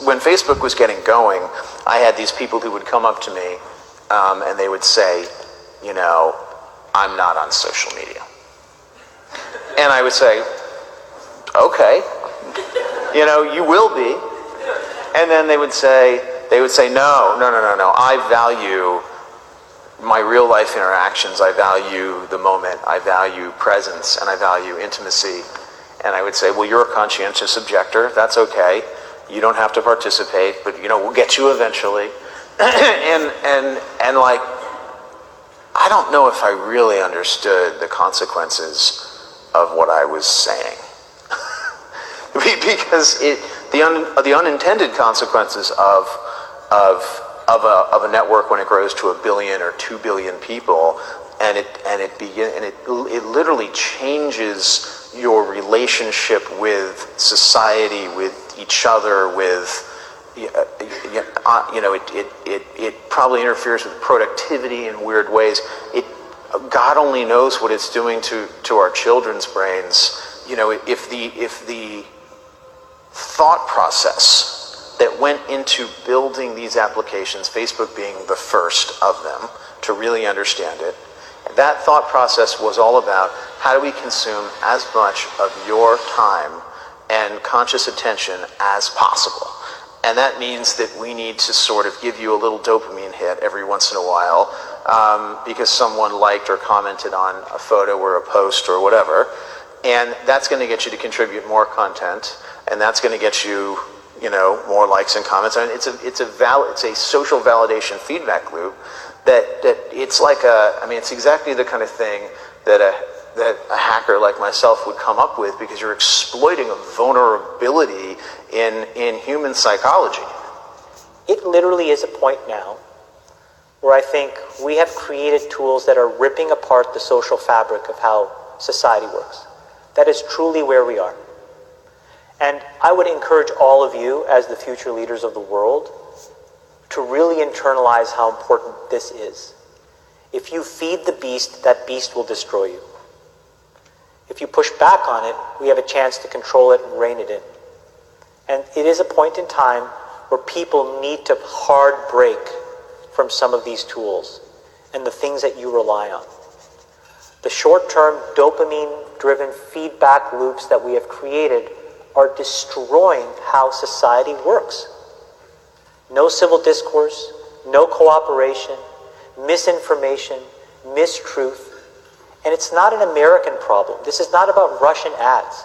when Facebook was getting going, I had these people who would come up to me and they would say, you know, I'm not on social media. And I would say, okay, you know, you will be. And then they would say, no, I value my real life interactions. I value the moment. I value presence, and I value intimacy. And I would say, well, you're a conscientious objector. That's okay. You don't have to participate, but you know, we'll get you eventually. and like, I don't know if I really understood the consequences of what I was saying. Because the unintended consequences of a network when it grows to 1 billion or 2 billion people, and it literally changes your relationship with society, with each other, with you know, it probably interferes with productivity in weird ways. God only knows what it's doing to our children's brains. You know, if the thought process that went into building these applications, Facebook being the first of them to really understand it, that thought process was all about how do we consume as much of your time and conscious attention as possible. And that means that we need to sort of give you a little dopamine hit every once in a while because someone liked or commented on a photo or a post or whatever. And that's going to get you to contribute more content, and that's going to get you, you know, more likes and comments. I mean, it's a social validation feedback loop that it's like it's exactly the kind of thing that a hacker like myself would come up with, because you're exploiting a vulnerability in human psychology. It literally is a point now where I think we have created tools that are ripping apart the social fabric of how society works. That is truly where we are. And I would encourage all of you, as the future leaders of the world, to really internalize how important this is. If you feed the beast, that beast will destroy you. If you push back on it, we have a chance to control it and rein it in. And it is a point in time where people need to hard break from some of these tools and the things that you rely on. The short-term dopamine-driven feedback loops that we have created are destroying how society works. No civil discourse, no cooperation, misinformation, mistruth. And it's not an American problem. This is not about Russian ads.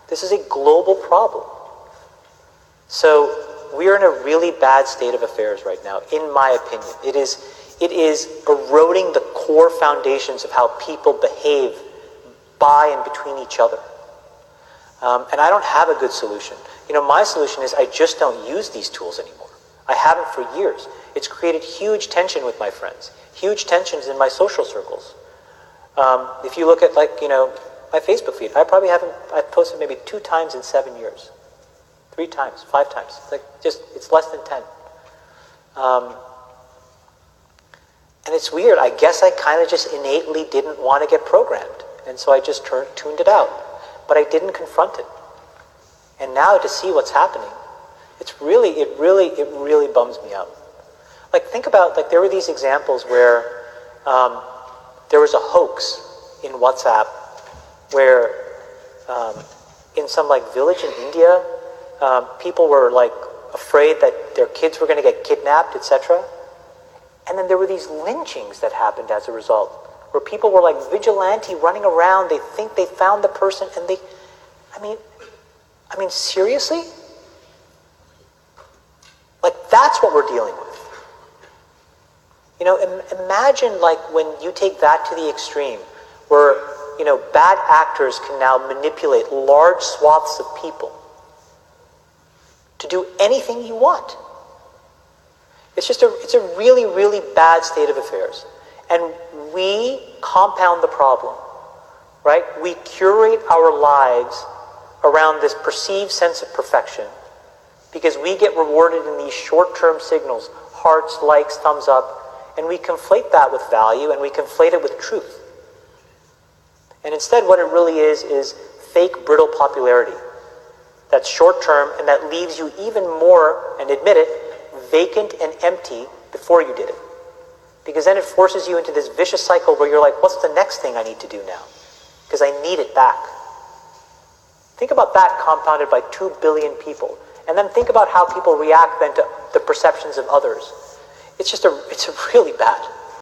This is a global problem. So we are in a really bad state of affairs right now, in my opinion. It is eroding the core foundations of how people behave by and between each other. And I don't have a good solution. You know, my solution is I just don't use these tools anymore. I haven't for years. It's created huge tension with my friends, huge tensions in my social circles. If you look at, like, you know, my Facebook feed, I've posted maybe 2 times in 7 years. 3 times, 5 times. It's less than 10. And it's weird. I guess I kind of just innately didn't want to get programmed. And so I just tuned it out. But I didn't confront it. And now to see what's happening, it really bums me out. Like, think about, like, there were these examples where there was a hoax in WhatsApp where in some, like, village in India, people were, like, afraid that their kids were going to get kidnapped, etc. And then there were these lynchings that happened as a result, where people were, like, vigilante running around. They think they found the person, and I mean, seriously? Like, that's what we're dealing with. You know, imagine, like, when you take that to the extreme, where, you know, bad actors can now manipulate large swaths of people to do anything you want. It's a really, really bad state of affairs. And we compound the problem, right? We curate our lives around this perceived sense of perfection because we get rewarded in these short-term signals, hearts, likes, thumbs up, and we conflate that with value and we conflate it with truth. And instead what it really is fake brittle popularity. that's short-term, and that leaves you even more, and admit it, vacant and empty before you did it. Because then it forces you into this vicious cycle where you're like, what's the next thing I need to do now? Because I need it back. Think about that compounded by 2 billion people. And then think about how people react then to the perceptions of others. It's really bad.